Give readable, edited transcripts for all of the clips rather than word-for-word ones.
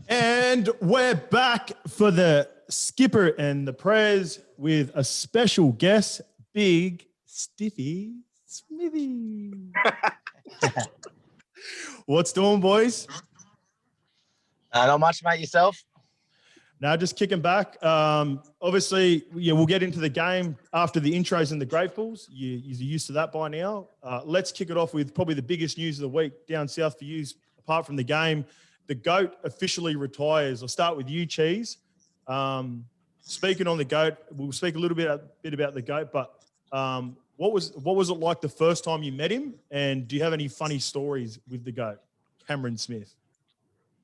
And we're back for the skipper and the PRES with a special guest, Big Stiffy Smithy. What's doing, boys? Not much, mate. Yourself? Now, just kicking back. Obviously, we'll get into the game after the intros and the gratefuls. You're used to that by now. Let's kick it off with probably the biggest news of the week down south for you, apart from the game. The GOAT officially retires. I'll start with you, Cheese. Speaking on the GOAT, we'll speak a little bit about the GOAT, but what was it like the first time you met him? And do you have any funny stories with the GOAT, Cameron Smith?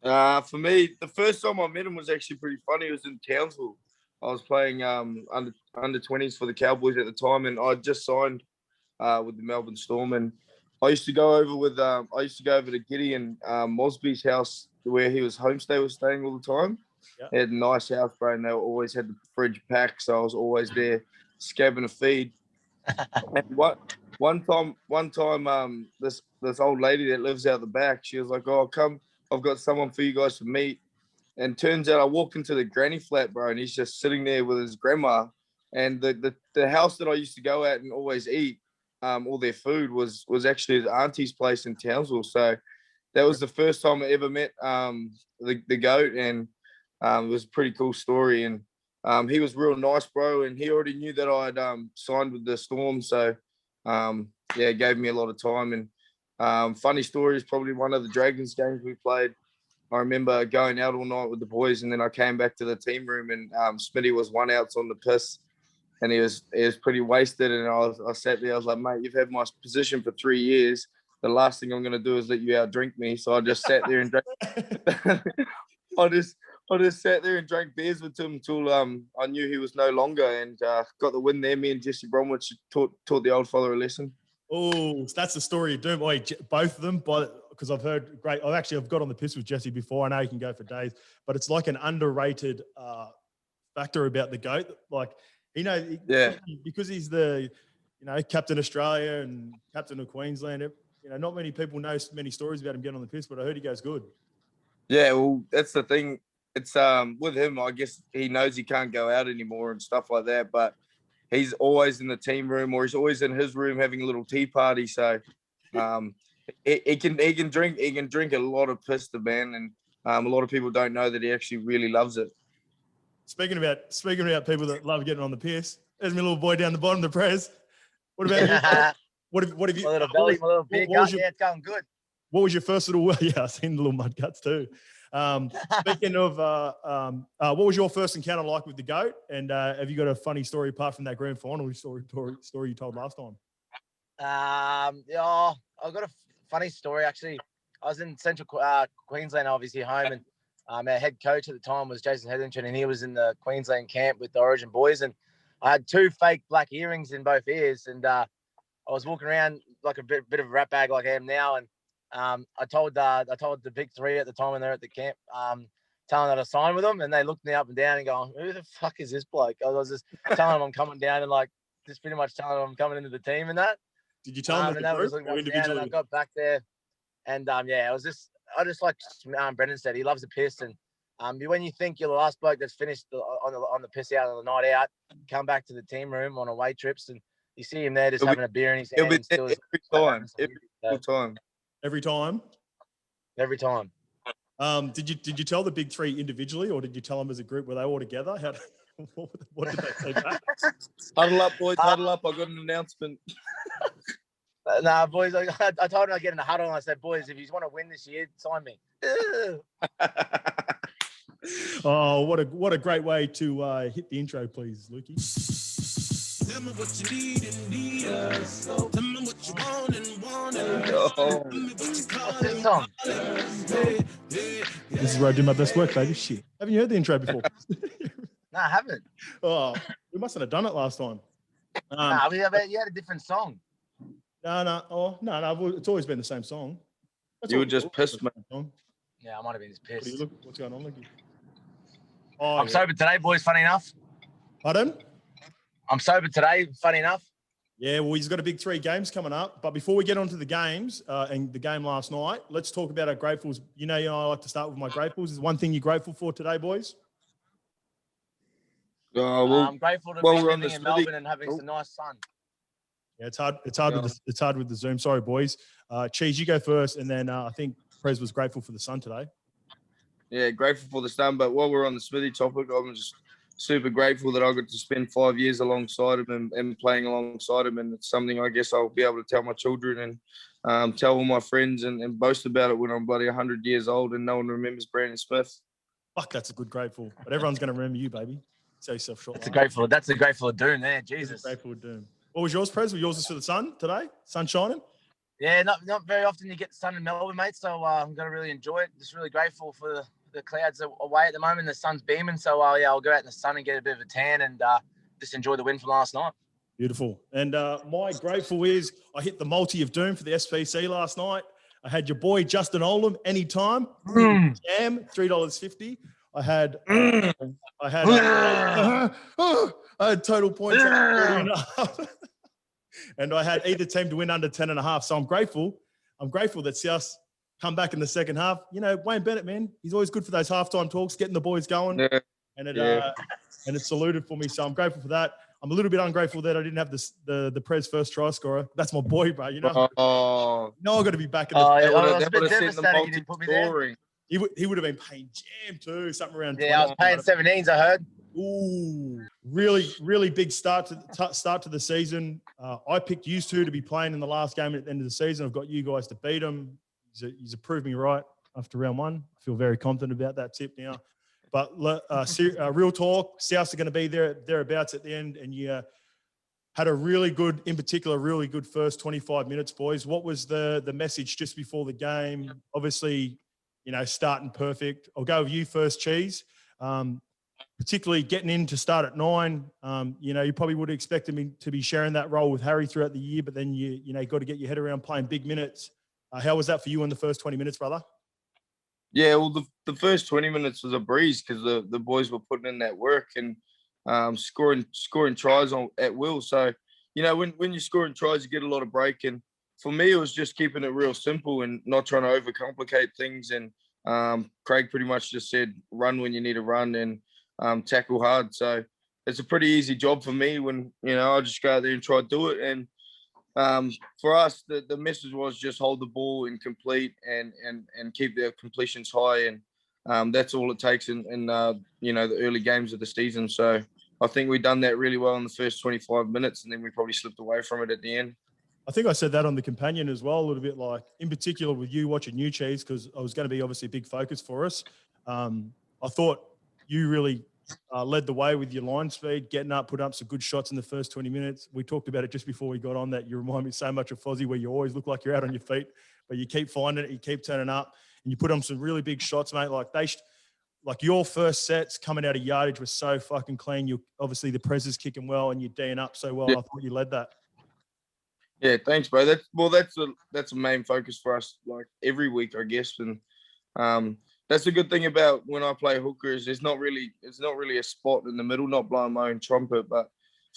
For me, the first time I met him was actually pretty funny. It was in Townsville. I was playing under 20s for the Cowboys at the time, and I just signed with the Melbourne Storm. And I used to go over to Giddy and Mosby's house where his homestay was staying all the time. Yep. They had a nice house, bro, and they always had the fridge packed, so I was always there scabbing a feed. And one time, this old lady that lives out the back, she was like, "Oh, come, I've got someone for you guys to meet." And turns out I walked into the granny flat, bro, and he's just sitting there with his grandma. And the house that I used to go at and always eat all their food was actually his auntie's place in Townsville. So that was the first time I ever met the GOAT, and it was a pretty cool story. And he was real nice, bro, and he already knew that I'd signed with the Storm. So, it gave me a lot of time. And funny story is probably one of the Dragons games we played. I remember going out all night with the boys, and then I came back to the team room, and Smitty was 1 ounce on the piss, and he was pretty wasted. And I sat there. I was like, "Mate, you've had my position for 3 years. The last thing I'm going to do is let you out drink me." So I just sat there and drank. I just sat there and drank beers with him until I knew he was no longer, and got the win there. Me and Jesse Bromwich taught the old fella a lesson. Oh, that's the story of doom. Both of them, because I've heard great. I've got on the piss with Jesse before. I know you can go for days, but it's like an underrated factor about the GOAT. Like, because he's the, Captain Australia and Captain of Queensland. Not many people know many stories about him getting on the piss, but I heard he goes good. Yeah, well, that's the thing. It's with him, I guess he knows he can't go out anymore and stuff like that, but he's always in the team room, or he's always in his room having a little tea party. So he can drink a lot of piss, the man, and a lot of people don't know that he actually really loves it. Speaking about people that love getting on the piss, there's my little boy down the bottom of the PRES. What about you? What have you? My little belly, my little beer gut. Yeah, it's going good. What was your first little? Yeah, I've seen the little mud guts too. Speaking of, what was your first encounter like with the GOAT? And have you got a funny story apart from that grand final story you told last time? Yeah, I've got a funny story actually. I was in Central Queensland, obviously home, and our head coach at the time was Jason Hetherington, and he was in the Queensland camp with the Origin boys, and I had 2 fake black earrings in both ears, and I was walking around like a bit of a rat bag like I am now, and I told the big 3 at the time when they're at the camp, telling that I signed with them, and they looked me up and down and going, "Who the fuck is this bloke?" I was just telling them I'm coming down and like just pretty much telling them I'm coming into the team and that. Did you tell them and that was like individually? And I got back there, and I just like Brendan said, he loves the piss, and when you think you're the last bloke that's finished on the piss out on the night out, come back to the team room on away trips, and you see him there just having a beer in his hand. Every time. Every time. Did you tell the big 3 individually, or did you tell them as a group? Were they all together? What did they say back? Huddle up, boys. Huddle up. I got an announcement. Nah, boys. I told them I'd get in the huddle, and I said, "Boys, if you want to win this year, sign me." Oh, what a great way to hit the intro, please, Lukey. Tell me what you need us. Tell me what you want us. Tell me what you call this song. This is where I do my best work, baby. Shit. Haven't you heard the intro before? No, I haven't. Oh, we mustn't have done it last time. You had a different song. No. It's always been the same song. You were just pissed, man. Yeah, I might have been just pissed. What's going on, Lucky? I'm sober today, boys, funny enough. Pardon? I'm sober today, funny enough. Yeah, well, he's got a big 3 games coming up. But before we get on to the games and the game last night, let's talk about our gratefuls. You know, I like to start with my gratefuls. Is one thing you're grateful for today, boys? I'm grateful to be living in Melbourne and having some nice sun. Yeah, it's hard. It's hard with the Zoom. Sorry, boys. Cheese, you go first, and then I think Prez was grateful for the sun today. Yeah, grateful for the sun. But while we're on the Smithy topic, I'm just super grateful that I got to spend 5 years alongside him and playing alongside him. And it's something I guess I'll be able to tell my children and tell all my friends and boast about it when I'm bloody 100 years old and no one remembers Brandon Smith. Fuck, that's a good grateful. But everyone's going to remember you, baby. Say yourself short. That's a grateful doom there. Jesus. Grateful doom. What was yours, Prez? Was yours for the sun today? Sun shining? Yeah, not very often you get the sun in Melbourne, mate. So I'm going to really enjoy it. Just really grateful for the clouds away at the moment. The sun's beaming. So, I'll go out in the sun and get a bit of a tan and just enjoy the win from last night. Beautiful. And my grateful is I hit the multi of doom for the SPC last night. I had your boy Justin Olam anytime. Jam, $3.50. I had total points at 40.5. And I had either team to win under 10.5. So I'm grateful that South come back in the second half. You know, Wayne Bennett, man, he's always good for those halftime talks, getting the boys going. Yeah. And it saluted for me. So I'm grateful for that. I'm a little bit ungrateful that I didn't have the PRES first try scorer. That's my boy, bro. You know, I've got to be back in the. I was a bit devastated he didn't put me there. He would have been paying jam too, something around. Yeah, I was paying 17s. I heard. Ooh, really big start to the season. I picked you two to be playing in the last game at the end of the season. I've got you guys to beat him. He's proved me right after round 1. I feel very confident about that tip now. But real talk, Souths are going to be thereabouts at the end, and you had a really good first 25 minutes, boys. What was the message just before the game? Obviously, you know, starting perfect. I'll go with you first, Cheese. Particularly getting in to start at 9. You know, you probably would have expected me to be sharing that role with Harry throughout the year, but then you got to get your head around playing big minutes. How was that for you in the first 20 minutes, brother? Yeah, well, the first 20 minutes was a breeze because the boys were putting in that work and scoring tries at will. So, you know, when you're scoring tries, you get a lot of break. And for me, it was just keeping it real simple and not trying to overcomplicate things. And Craig pretty much just said, run when you need to run and tackle hard. So it's a pretty easy job for me when, you know, I just go out there and try to do it. And for us, the message was just hold the ball and complete and keep their completions high. And that's all it takes in you know, the early games of the season. So I think we've done that really well in the first 25 minutes, and then we probably slipped away from it at the end. I think I said that on the companion as well, a little bit, like in particular with you watching you, Cheese, because I was going to be obviously a big focus for us. I thought you really led the way with your line speed, getting up, putting up some good shots in the first 20 minutes. We talked about it just before we got on that you remind me so much of Fozzie, where you always look like you're out on your feet, but you keep finding it, you keep turning up, and you put on some really big shots, mate. Like your first sets coming out of yardage was so fucking clean. You obviously the PRES is kicking well, and you're D'ing up so well. Yeah. I thought you led that. Yeah, thanks, bro. That's a main focus for us, like every week, I guess. And that's the good thing about when I play hooker is it's not really a spot in the middle, not blowing my own trumpet, but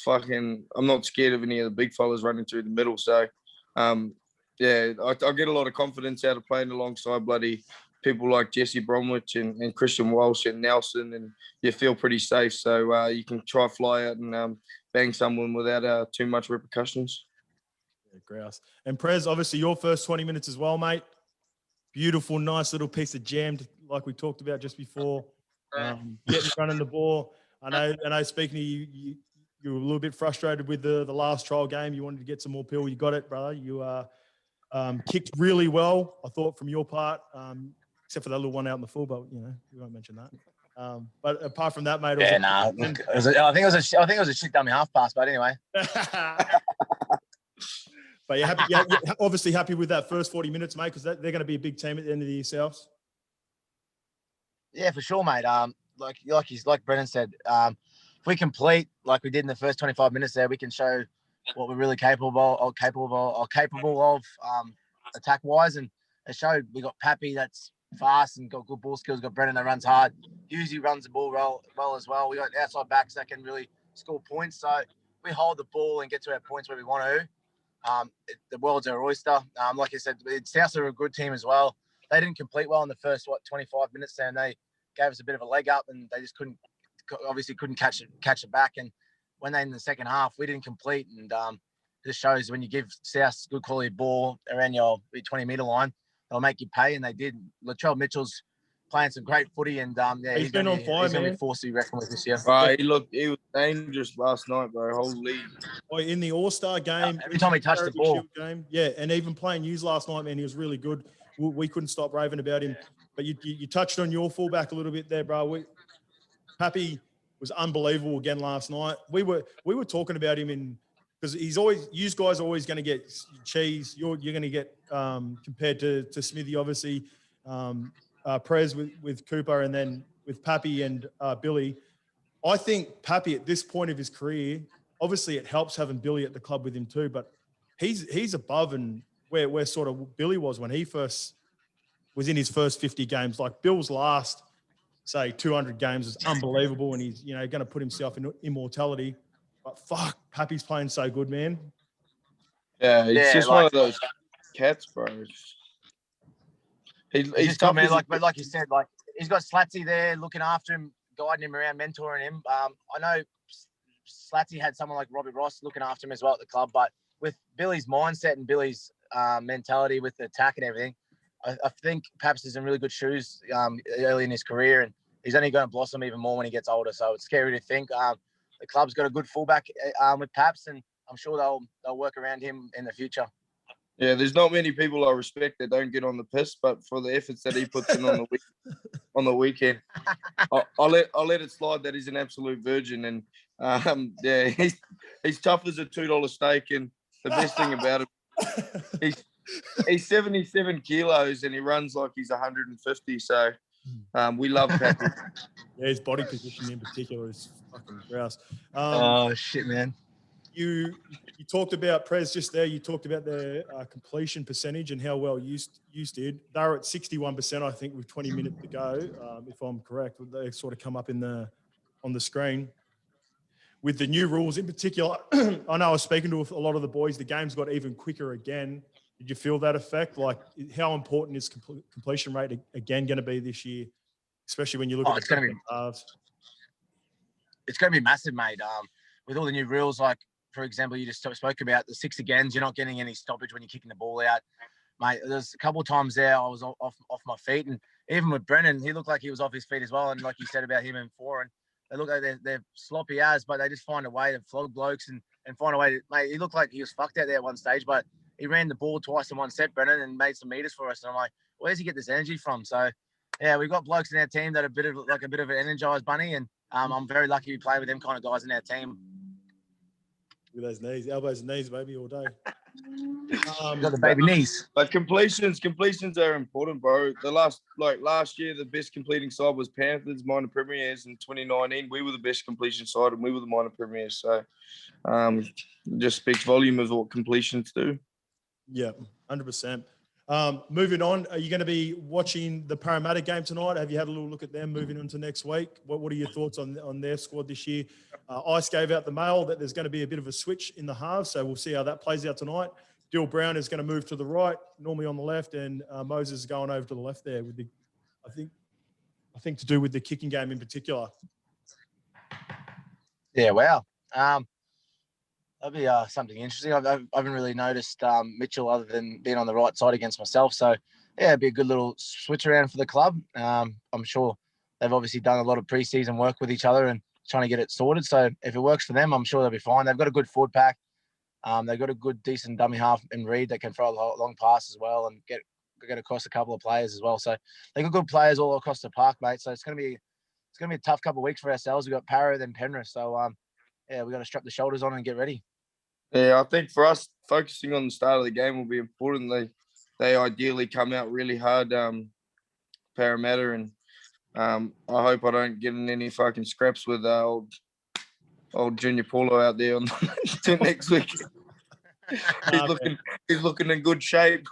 fucking I'm not scared of any of the big fellas running through the middle. So yeah, I get a lot of confidence out of playing alongside bloody people like Jesse Bromwich and Christian Walsh and Nelson, and you feel pretty safe. So you can try fly out and bang someone without too much repercussions. Yeah, grouse. And Prez, obviously your first 20 minutes as well, mate. Beautiful, nice little piece of jam, like we talked about just before. Getting running the ball. I know. Speaking to you, you were a little bit frustrated with the last trial game. You wanted to get some more pill. You got it, brother. You kicked really well, I thought, from your part. Except for that little one out in the full, but you know we won't mention that. But apart from that, mate, I think it was a shit dummy half pass. But anyway. But you're happy. You're obviously happy with that first 40 minutes, mate, because they're going to be a big team at the end of the year, Souths. Yeah, for sure, mate. Like Brennan said, if we complete like we did in the first 25 minutes there, we can show what we're really capable of attack wise, and it showed. We got Pappy that's fast and got good ball skills. Got Brennan that runs hard. Husey runs the ball well as well. We got outside backs that can really score points. So we hold the ball and get to our points where we want to, the world's our oyster. Like I said, South are a good team as well. They didn't complete well in the first 25 minutes there, and they gave us a bit of a leg up, and they just couldn't catch it back. And when they in the second half, we didn't complete, and this shows when you give South good quality ball around your 20-meter line, they'll make you pay, and they did. Latrell Mitchell's playing some great footy, and he's been on fire, man. He's going to be forced to be reckoned with this year. He was dangerous last night, bro. Holy. In the All-Star game, every time he touched the ball. Game, yeah, and even playing News last night, man, he was really good. We couldn't stop raving about him. But you touched on your fullback a little bit there, bro. Pappy was unbelievable again last night. We were talking about him because you guys are always going to get cheese. You're going to get compared to Smithy, obviously. PRES with Cooper, and then with Pappy and Billy. I think Pappy at this point of his career, obviously it helps having Billy at the club with him too, but he's above and where sort of Billy was when he first was in his first 50 games. Like Bill's last, say, 200 games is unbelievable, and he's going to put himself in immortality. But fuck, Pappy's playing so good, man. Yeah, it's just one of those cats, bro. He's tough, man. Like you said, like he's got Slatsy there looking after him, guiding him around, mentoring him. I know Slatsy had someone like Robbie Ross looking after him as well at the club, but with Billy's mindset and Billy's mentality with the attack and everything, I think Paps is in really good shoes early in his career, and he's only going to blossom even more when he gets older. So it's scary to think. The club's got a good fullback with Paps, and I'm sure they'll work around him in the future. Yeah, there's not many people I respect that don't get on the piss, but for the efforts that he puts in on the weekend, I'll let it slide that he's an absolute virgin. And he's tough as a $2 steak. And the best thing about him, he's 77 kilos and he runs like he's 150. So we love Pappy. Yeah, his body position in particular is fucking grouse. Oh shit, man. You talked about PRES just there. You talked about their completion percentage and how well you did. They were at 61%, I think, with 20 minutes to go, if I'm correct. They sort of come up on the screen. With the new rules in particular, I know I was speaking to a lot of the boys. The game's got even quicker again. Did you feel that effect? Like, how important is completion rate again going to be this year, especially when you look at the halves? It's going to be massive, mate. With all the new rules, like, for example, you just spoke about the 6 agains. You're not getting any stoppage when you're kicking the ball out. Mate, there's a couple of times there I was off my feet. And even with Brennan, he looked like he was off his feet as well. And like you said about him and Foreign, they look like they're sloppy as, but they just find a way to flog blokes and find a way to, mate, he looked like he was fucked out there at one stage, but he ran the ball twice in one set, Brennan, and made some meters for us. And I'm like, where does he get this energy from? So, yeah, we've got blokes in our team that are a bit of an energized bunny. And I'm very lucky to play with them kind of guys in our team. With those knees, elbows and knees, baby, all day. Got the baby knees. But completions are important, bro. Last year, the best completing side was Panthers minor premiers. In 2019, we were the best completion side, and we were the minor premiers. So, just speaks volume of what completions do. Yeah, 100%. Moving on, are you going to be watching the Parramatta game tonight? Have you had a little look at them moving on to next week? What are your thoughts on their squad this year? Ice gave out the mail that there's going to be a bit of a switch in the halves, so we'll see how that plays out tonight. Dill Brown is going to move to the right, normally on the left, and Moses is going over to the left there with I think to do with the kicking game in particular. Yeah, wow. That'd be something interesting. I haven't really noticed Mitchell other than being on the right side against myself. So, yeah, it'd be a good little switch around for the club. I'm sure they've obviously done a lot of preseason work with each other and trying to get it sorted. So if it works for them, I'm sure they'll be fine. They've got a good forward pack. They've got a good, decent dummy half in Reed that can throw a long pass as well and get across a couple of players as well. So they've got good players all across the park, mate. So it's gonna be a tough couple of weeks for ourselves. We've got Parra, then Penrith. So yeah, we've got to strap the shoulders on and get ready. Yeah, I think for us, focusing on the start of the game will be important. They ideally come out really hard, Parramatta, and I hope I don't get in any fucking scraps with old Junior Paulo out there on next week. He's looking in good shape.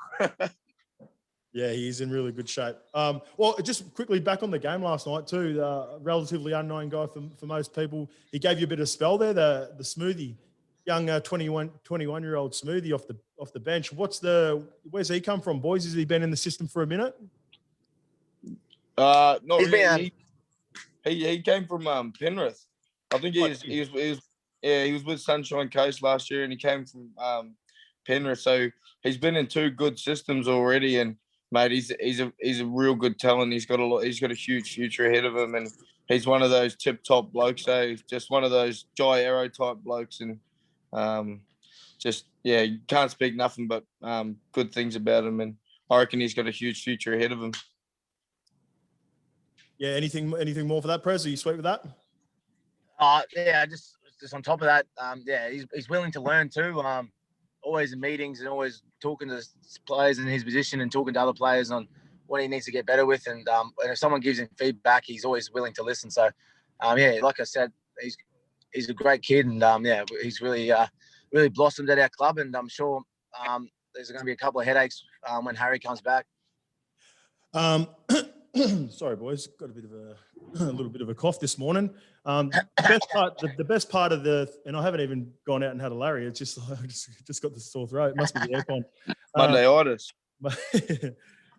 Yeah, he's in really good shape. Well, just quickly back on the game last night too. Relatively unknown guy for most people. He gave you a bit of spell there, the smoothie. young 21-year-old Smoothie off the bench. Where's he come from, boys? Has he been in the system for a minute? Not really. He came from Penrith. I think he was with Sunshine Coast last year, and he came from Penrith. So he's been in 2 good systems already, and mate, he's a real good talent. He's got a huge future ahead of him, and he's one of those tip-top blokes. So just one of those Jai Arrow type blokes, and you can't speak nothing but good things about him, and I reckon he's got a huge future ahead of him. Yeah, anything more for that, Prez? Are you sweet with that? Yeah, just on top of that, he's willing to learn too. Always in meetings and always talking to players in his position and talking to other players on what he needs to get better with. And if someone gives him feedback, he's always willing to listen. So, like I said, he's a great kid, and he's really blossomed at our club. And I'm sure there's going to be a couple of headaches when Harry comes back. Sorry, boys, got a little bit of a cough this morning. The best part of and I haven't even gone out and had a Larry. It's just I just got the sore throat. It must be the aircon. Mondayitis.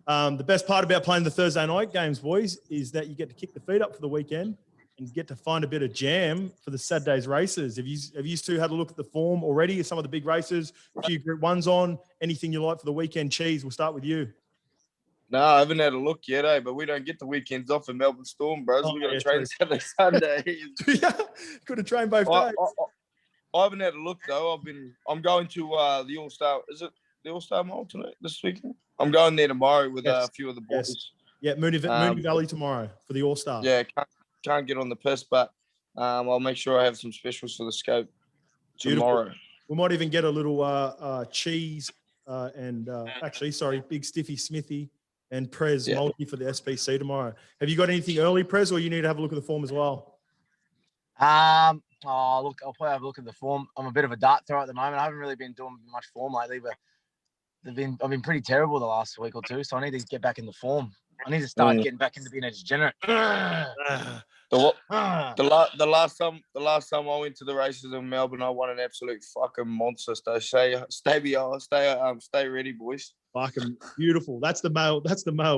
The best part about playing the Thursday night games, boys, is that you get to kick the feet up for the weekend and get to find a bit of jam for the Saturday's races. Have you two had a look at the form already? Some of the big races, a few Group 1s on. Anything you like for the weekend? Cheese, we'll start with you. No, I haven't had a look yet, but we don't get the weekends off in Melbourne Storm, bros. We got to train Saturday, Sunday. Could have trained both days. I haven't had a look though. I'm going to the All Star. Is it the All Star Mall tonight? This weekend? I'm going there tomorrow with a few of the boys. Yes. Yeah, Moonee Valley tomorrow for the All Star. Yeah, can't get on the piss, but I'll make sure I have some specials for the scope tomorrow. Beautiful. We might even get a little cheese and big Stiffy Smithy and PRES multi for the SPC tomorrow. Have you got anything early, PRES, or you need to have a look at the form as well? I'll probably have a look at the form. I'm a bit of a dart thrower at the moment. I haven't really been doing much form lately, but I've been pretty terrible the last week or two, so I need to get back in the form. I need to start getting back into being a degenerate. The last time I went to the races in Melbourne, I won an absolute fucking monster. So stay ready, boys. Fucking beautiful. That's the mail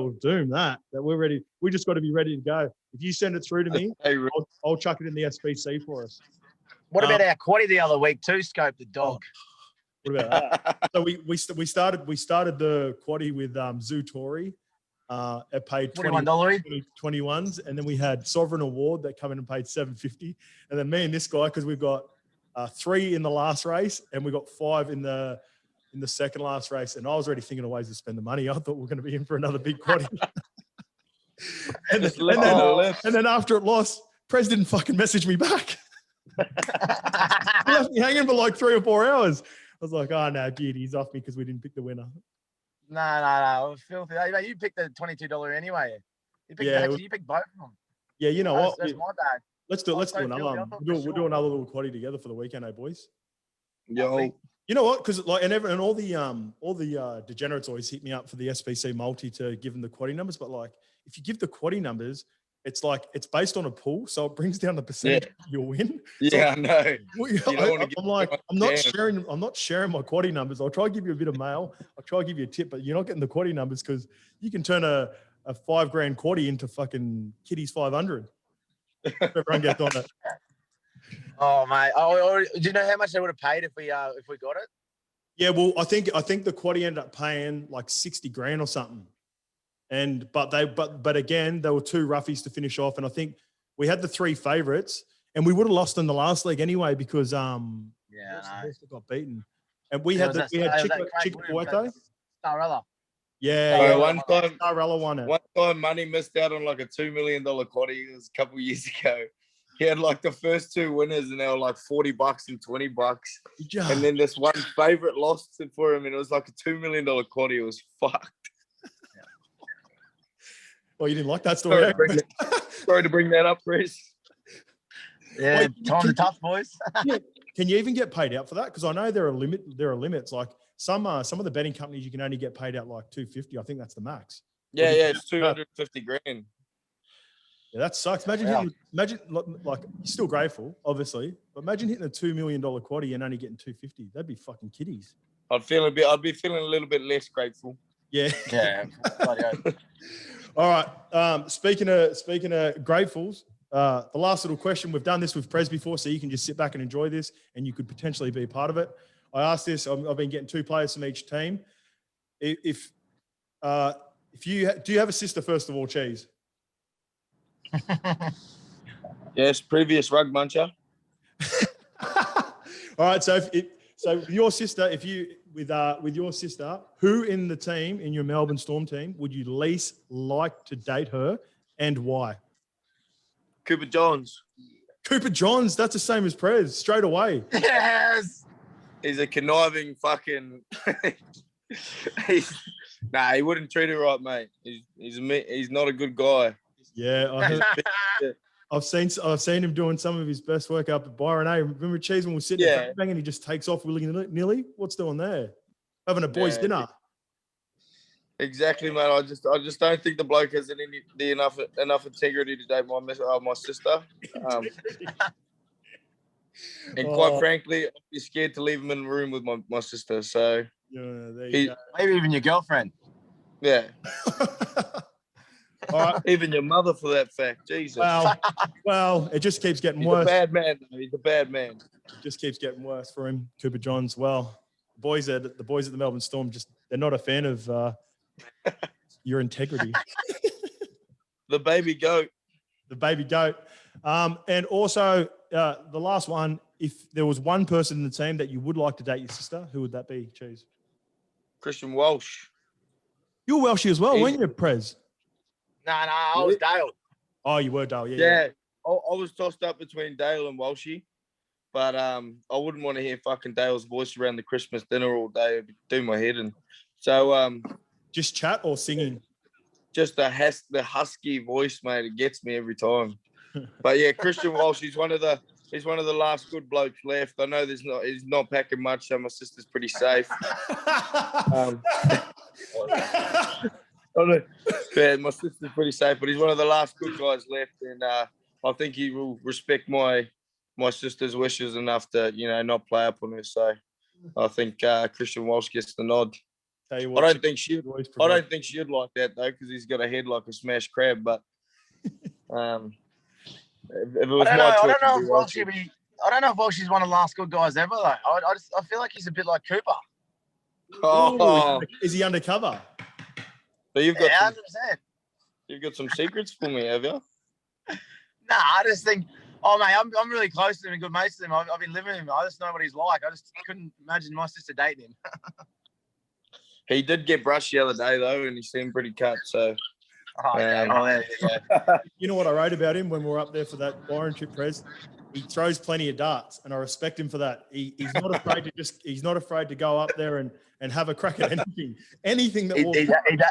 of doom. That we're ready. We just got to be ready to go. If you send it through to me, I'll chuck it in the SPC for us. What about our Quaddie the other week too? Scope the dog. What about that? So we started the Quaddie with Zoo Tory. It paid $21, and then we had Sovereign Award that come in and paid $7.50, and then me and this guy, because we've got 3 in the last race and we got 5 in the second last race, and I was already thinking of ways to spend the money. I thought we were going to be in for another big Quaddie. and then after it lost, Prez didn't fucking message me back. He left me hanging for like 3 or 4 hours. I was like, oh no, dude, he's off me because we didn't pick the winner. No. Filthy. You picked the $22 anyway. You picked both of them. Yeah, you know what? That's my bad. Let's do another one. We'll do another little Quaddie together for the weekend, boys. Yo. You know what? Because and all the degenerates always hit me up for the SPC multi to give them the Quaddie numbers. But like, if you give the Quaddie numbers, it's based on a pool, so it brings down the percentage you'll win. Yeah, so, I know. I'm not sharing my Quaddie numbers. I'll try to give you a bit of mail. I'll try to give you a tip, but you're not getting the Quaddie numbers because you can turn a $5,000 Quaddie into fucking Kitty's 500. Everyone gets on it. Oh mate! Do you know how much they would have paid if we got it? Yeah, well, I think the Quaddie ended up paying like $60,000 or something. But again, there were 2 roughies to finish off, and I think we had the 3 favourites, and we would have lost in the last leg anyway because got beaten, and we had Chico Puerto. Starella. Yeah, one time Starella won it. One time, Money missed out on like a $2 million Quaddie. It was a couple of years ago. He had like the first 2 winners, and they were like $40 and $20. Yeah. And then this one favourite lost it for him, and it was like a $2 million Quaddie. It was fucked. Well, you didn't like that story. Sorry to bring that up, Chris. Yeah, times are tough, boys. Can you even get paid out for that? Because I know there are limits. Like some of the betting companies, you can only get paid out like $250. I think that's the max. Yeah, it's $250,000. Yeah, that sucks. Imagine like you're still grateful, obviously, but imagine hitting a $2 million quaddie and only getting 250. That'd be fucking kiddies. I'd be feeling a little bit less grateful. Yeah. Yeah. All right. Speaking of gratefuls, the last little question, we've done this with PRES before, so you can just sit back and enjoy this, and you could potentially be a part of it. I asked this. I've been getting 2 players from each team. If you do you have a sister, first of all, Cheese? Yes, previous rug muncher. All right. So with your sister, with your sister, who in the team, in your Melbourne Storm team, would you least like to date her, and why? Cooper Johns. Cooper Johns. That's the same as Prez. Straight away. Yes. He's a conniving fucking. He wouldn't treat her right, mate. He's not a good guy. Yeah, I heard. I've seen him doing some of his best work up at Byron A. Remember Cheese when we're sitting at bang and he just takes off willy-nilly? What's doing there? Having a boys' dinner. Exactly, mate. I just don't think the bloke has enough integrity to date my sister. And quite frankly, I'd be scared to leave him in the room with my sister. So maybe even your girlfriend. Yeah. All right. Even your mother, for that fact. Jesus. Well, it just keeps getting worse. He's a bad man. He's a bad man. It just keeps getting worse for him, Cooper Johns. Well, the boys at the Melbourne Storm they're not a fan of your integrity. The baby goat. The baby goat. And also the last one, if there was one person in the team that you would like to date your sister, who would that be, Cheese? Christian Walsh. You were Welshie as well, weren't you, Prez? No, I was Dale. Oh, you were Dale, yeah. I was tossed up between Dale and Walshie, but I wouldn't want to hear fucking Dale's voice around the Christmas dinner all day. It'd do my head in. So just chat or singing? Just the husky voice, mate. It gets me every time. But yeah, Christian Walsh, he's one of the last good blokes left. I know he's not packing much, so my sister's pretty safe. Yeah, my sister's pretty safe, but he's one of the last good guys left, and I think he will respect my sister's wishes enough to not play up on her. So I think Christian Walsh gets the nod. I don't think she'd like that though, because he's got a head like a smashed crab. But if it was I don't know if Walshie's one of the last good guys ever though. I feel like he's a bit like Cooper. Oh, is he undercover? So you've got 100%. You've got some secrets for me, have you? Nah, I just think, mate, I'm really close to him and good mates with him. I've been living with him. I just know what he's like. I just couldn't imagine my sister dating him. He did get brushed the other day though, and he seemed pretty cut. So, you know what I wrote about him when we were up there for that Byron trip, Prez? He throws plenty of darts, and I respect him for that. He's not afraid he's not afraid to go up there and have a crack at anything that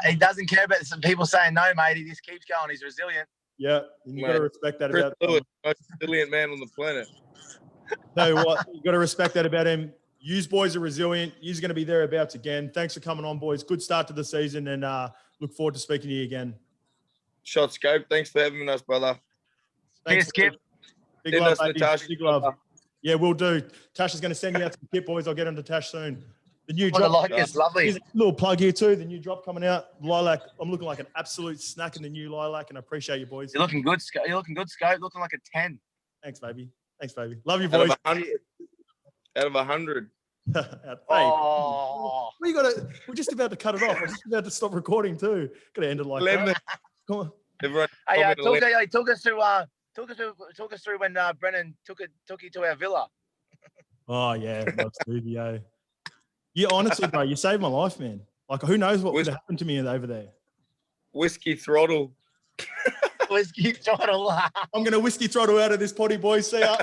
he doesn't care about some people saying no, mate. He just keeps going. He's resilient. Yeah, and you got to respect that about him. Most resilient man on the planet. Tell you what, you got to respect that about him. Yous boys are resilient. Yous going to be thereabouts again. Thanks for coming on, boys. Good start to the season, and look forward to speaking to you again. Shot Scope. Thanks for having us, brother. Thanks, Skip. Big love, baby. Big love. Yeah, we'll do. Tash is going to send you out some kit, boys. I'll get on to Tash soon. The new drop. It's lovely. Here's a little plug here too. The new drop coming out. Lilac. I'm looking like an absolute snack in the new lilac, and I appreciate you, boys. You're looking good, Scope. Looking like a 10. Thanks, baby. Love you, boys. Out of 100. Oh. We're just about to cut it off. We're just about to stop recording too. Got to end it like that. Come on. Everyone, talk us through when Brennan took you to our villa. Oh yeah, my studio. Yeah, honestly, bro, you saved my life, man. Like, who knows what would have happened to me over there? Whiskey throttle. Whiskey throttle. I'm gonna whiskey throttle out of this potty, boys. See ya.